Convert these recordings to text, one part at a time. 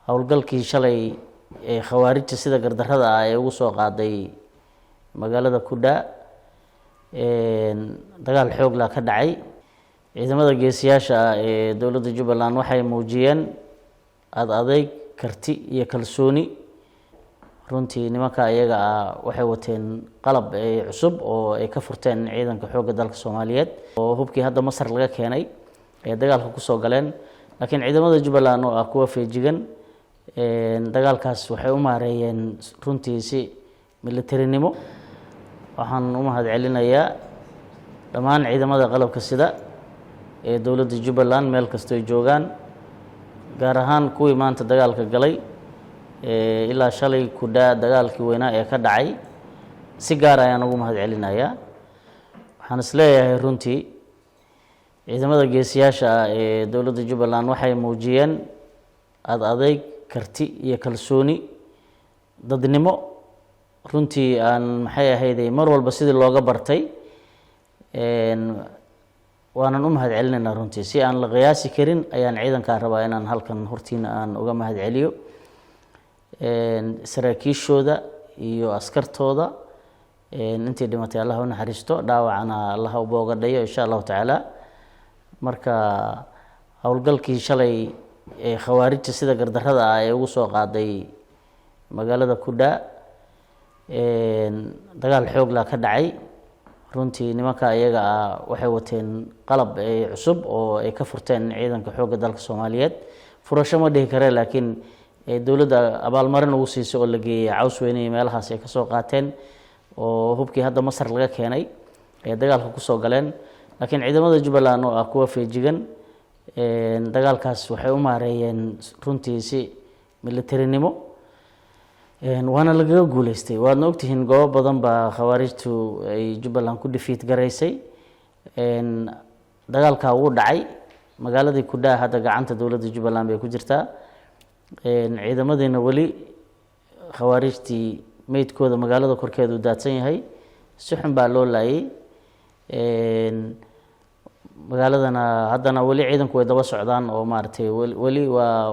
howlgalkii shalay ee khawaarijta sida gardarrada ah ee ugu soo qaaday magaalada Kudha dagaal xoog la ka dhacay. ciidamada geesiyaasha ah ee dowladda Jubbaland waxay muujiyeen adayg karti iyo kalsooni. runtii nimanka iyaga ah waxay wateen qalab cusub oo ay ka furteen ciidanka xoogga dalka Soomaaliyeed oo hubkii hadda Masar laga keenay ee dagaalka ku soo galeen. laakiin ciidamada Jubbaland oo ah kuwa feejigan dagaalkaas waxay u maareeyeen runtii si militarinimo. waxaan u mahadcelinayaa dhammaan ciidamada qalabka sida ee dowladda Jubbaland meel kasta ay joogaan, gaar ahaan kuwii maanta dagaalka galay ilaa shalay Kudha dagaalkii weynaa ee ka dhacay. si gaar ah ayaan ugu mahadcelinayaa. waxaan isleeyahay runtii ciidamada geesiyaasha ah ee dowladda Jubbaland waxay muujiyeen adayg karti iyo kalsooni dadnimo. runtii aan maxay ahayday mar walba sidii looga bartay waanan u mahadcelinaynaa. runtii si aan la qiyaasi karin ayaan ciidankaa rabaa inaan halkan hortiina aan uga mahadceliyo saraakiishooda iyo askartooda. intii dhimatay Allah u naxariisto, dhaawacana Allah u boogadhayo insha Allah taala. marka howlgalkii shalay ee khawaarijta sida gardarrada ah ee ugu soo qaaday magaalada Kudha dagaal xoog la ka dhacay. runtii nimanka iyaga ah waxay wateen qalab cusub oo ay ka furteen ciidanka xoogga dalka Soomaaliyeed. furasho ma dhihi kare, laakiin dowladda abaalmarin ugu siisay oo la geeyay caws weyne meelahaas ay ka soo qaateen oo hubkii hadda Masar laga keenay ee dagaalka ku soo galeen. laakiin ciidamada Jubbaland oo ah kuwa feejigan dagaalkaas waxay u maareeyeen runtii si militarinimo. waana laga guuleystay. waadna ogtihiin goobo badan baa khawaarijtu ay Jubbaland ku defeat garaysay. dagaalka uu dhacay magaaladii Kudha hadda gacanta dowladda Jubbaland bay ku jirtaa. ciidamadeena wali khawaarijtii meydkooda magaalada korkeeda u daadsan yahay. si xun baa loo laayay. magaaladana haddana wali ciidanku way daba socdaan oo maartay wali waa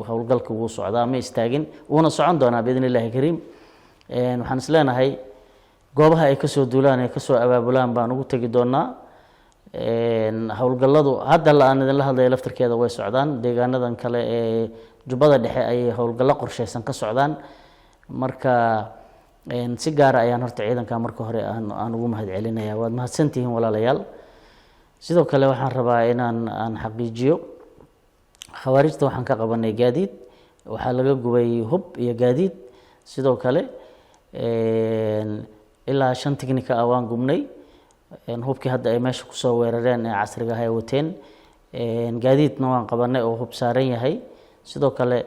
howlgalka ugu socdaa, ma istaagin, wuuna socon doonaa biidnillaahi kariim. waxaan is leenahay goobaha ay kasoo duulaan ay kasoo abaabulaan baan ugu tegi doonaa. howlgalladu hadda aan idinla hadlaya laftarkeeda way socdaan. deegaanadan kale ee Jubbada Dhexe ayay howlgallo qorsheysan ka socdaan. marka si gaar ah ayaan horta ciidanka marka hore aan ugu mahadcelinayaa. waad mahadsantihiin walaalayaal. sidoo kale waxaan rabaa inaan xaqiijiyo khawaarijta waxaan ka qabanay gaadiid. waxaa laga gubay hub iyo gaadiid. sidoo kale ilaa 5 tiknika ah waan gubnay. hubkii hadda ay meesha kusoo weerareen ee casriga ah ay wateen. gaadiidna waan qabanay oo hub saaran yahay. sidoo kale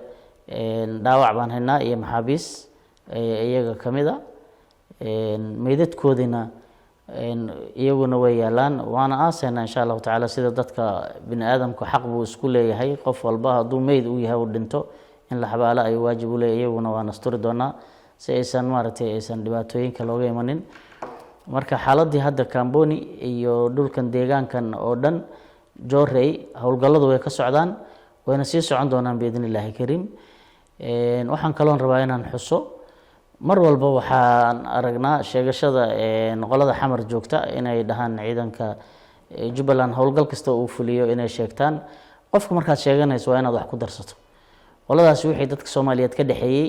dhaawac baan haynaa iyo maxaabiis iyaga ka mid ah. meydadkoodina iyaguna way yaalaan. waana aaseynaa insha Allah taala. sida dadka bini aadamku xaq buu isku leeyahay. qof walba hadduu meyd u yahay uu dhinto in la xabaalo ay waajib u leeyahay. iyaguna waan asturi doonaa si aysan maaragtay aysan dhibaatooyinka looga imanin. marka xaaladii hadda Kamboni iyo dhulkan deegaankan oo dhan Joorey howlgalladu way ka socdaan, wayna sii socon doonaan biidnillaahi kariim. waxaan kaloon rabaa inaan xuso mar walba waxaan aragnaa sheegashada qolada xamar joogta inay dhahaan ciidanka Jubbaland howlgal kasta uu fuliyo inay sheegtaan. qofka markaad sheeganayso waa inaad wax ku darsato. qoladaasi wixii dadka Soomaaliyeed ka dhaxeeyay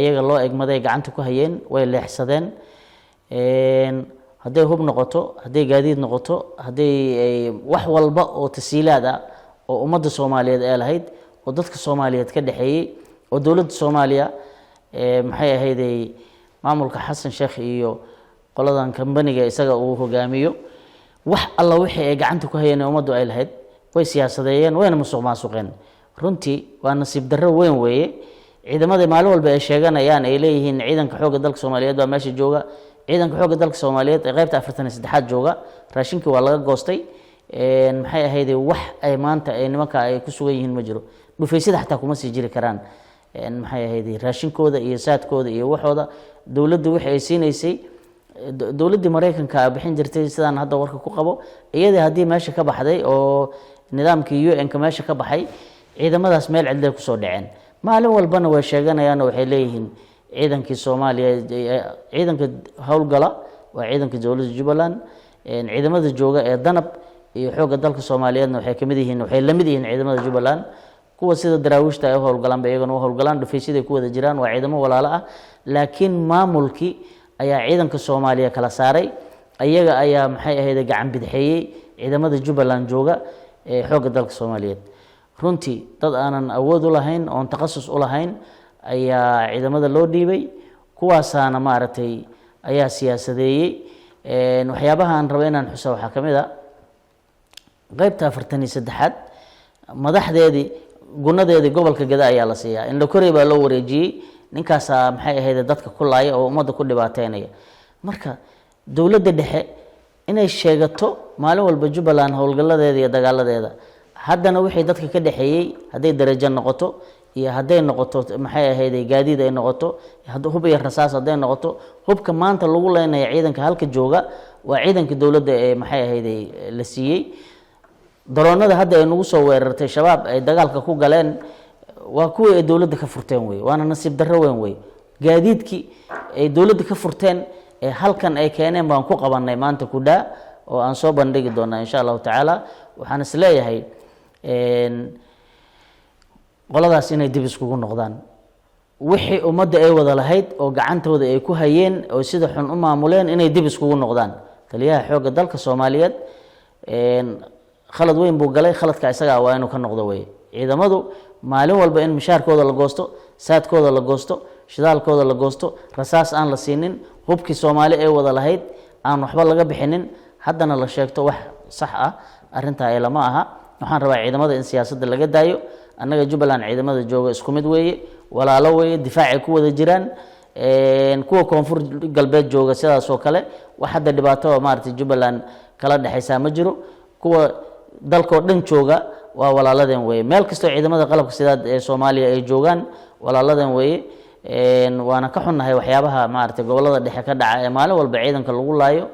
iyaga loo egmaday gacanta ku hayeen way leexsadeen. hadday hub noqoto, hadday gaadiid noqoto, hadday wax walba oo tasiilaad ah oo ummadda Soomaaliyeed ay lahayd oo dadka Soomaaliyeed ka dhaxeeyay oo dowladda Soomaaliya maxay ahayday maamulka Xasan Sheekh iyo qoladan kambaniga isaga uu hogaamiyo wax alla wixii ay gacanta ku hayeen ummaddu ay lahayd way siyaasadeeyeen, wayna musuqmaasuqeen. runtii waa nasiib darro weyn weeye. ciidamada maalin walba ay sheeganayaan ay leeyihiin ciidanka xoogga dalka Soomaaliyeed baa meesha jooga. ciidanka xoogga dalka Soomaaliyeed ee qaybta 43aad jooga. raashinkii waa laga goostay. maxay ahayday wax ay maanta ay nimanka ay ku sugan yihiin ma jiro. dhufeysida xataa kuma sii jiri karaan. maxay ahayday raashinkooda iyo saadkooda iyo waxooda dowladda wixii ay siinaysay dowladda Mareykanka bixin jirtay sidaan hadda warka ku qabo iyada hadii meesha ka baxday oo nidaamkii UN ka meesha ka baxay ciidamadaas meel cidlay ku soo dhaceen maalin walbana way sheeganayaan waxay leeyihiin ciidankii Soomaaliya ciidanka howlgala waa ciidanka dowladda Jubbaland ciidamada jooga ee danab iyo xooga dalka Soomaaliyeedna waxay kamid yihiin waxay la mid yihiin ciidamada Jubbaland kuwa sida daraawiishta ay howlgalaan bayagana howlgalaan dhufaysiday ku wada jiraan waa ciidamo walaalo ah laakiin maamulkii ayaa ciidanka Soomaaliya kala saaray ayaga ayaa maxay ahayd gacan bidixeeyay ciidamada Jubbaland jooga ee xooga dalka Soomaaliyeed runtii dad aanan awood u lahayn oo takhasus u lahayn ayaa ciidamada loo dhiibay kuwaasaana maaragtay ayaa siyaasadeeyay waxyaabaha aan rabo inaan xuso waxa kamid ah qaybta 43aad madaxdeedii gunadeedii gobolka Gada ayaa la siiyaa in la koray baa loo wareejiyay ninkaas maxay ahayd dadka ku laaya oo umada ku dhibaateynaya marka dawladda dhexe inay sheegato maalin walba Jubbaland howlgaladeeda iyo dagaaladeeda haddana wixii dadka ka dhaxeeyay haday darajo noqoto iyo haday noqoto maxay ahayd gaadiid ay noqoto hub iyo rasaas haday noqoto hubka maanta lagu leenayo ciidanka halka jooga waa ciidanka dawladda ee maxay ahayd la siiyay daroonada hadda ay nagu soo weerartay shabaab ay dagaalka ku galeen waa kuwa ay dawladda ka furteen way waana nasiib darro weyn way gaadiidkii ay dawladda ka furteen ee halkan ay keeneen baan ku qabanay maanta ku dhaa oo aan soo bandhigi doonaa insha Allah taala waxaan is leeyahay qoladaas inay dib iskugu noqdaan wixii ummadda ay wada lahayd oo gacantooda ay ku hayeen oo sida xun u maamuleen inay dib iskugu noqdaan taliyaha xooga dalka Soomaaliyeed khalad weyn buu galay khaladka isaga waa inuu ka noqdo way ciidamadu maalin walba in mishaarkooda la goosto saadkooda la goosto shidaalkooda la goosto rasaas aan la siinin hubkii Soomaali ay wada lahayd aan waxba laga bixinin haddana la sheegto wax sax ah arinta ay lama aha waxaan rabaa ciidamada in siyaasadda laga daayo annaga Jubbaland ciidamada jooga isku mid weeye walaalo weeye difaaci ku wada jiraan kuwa koonfur galbeed jooga sidaas oo kale wax hadda dhibaato maartay Jubbaland kala dhaxaysa ma jiro kuwa dalka dhan jooga waa walaaladeen weeye meel kasto ciidamada qalabka sida ee Soomaaliya ay joogan walaaladeen weeye waana ka xunnahay waxyaabaha maartay gobolada dhexe ka dhaca ee maalin walba ciidanka lagu laayo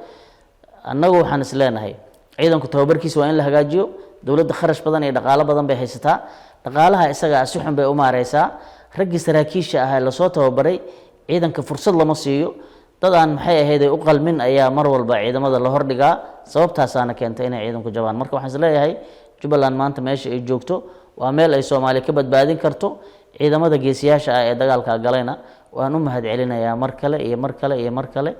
annagu waxaan is leenahay ciidanku tababarkiisa waa in la hagaajiyo dawladda kharash badan iyo dhaqaale badan bay haysataa dhaqaalaha isaga si xun bay u maareysaa ragii saraakiisha ah la soo tababaray ciidanka fursad lama siiyo dad aan maxay ahayd u qalmin ayaa mar walba ciidamada la hordhigaa sababtaas aana keentay inay ciidanku jabaan marka waxaan is leeyahay Jubbaland maanta meesha ay joogto waa meel ay Soomaali ka badbaadin karto ciidamada geesiyaasha ah ee dagaalka galayna waan u mahad celinayaa mar kale iyo mar kale iyo mar kale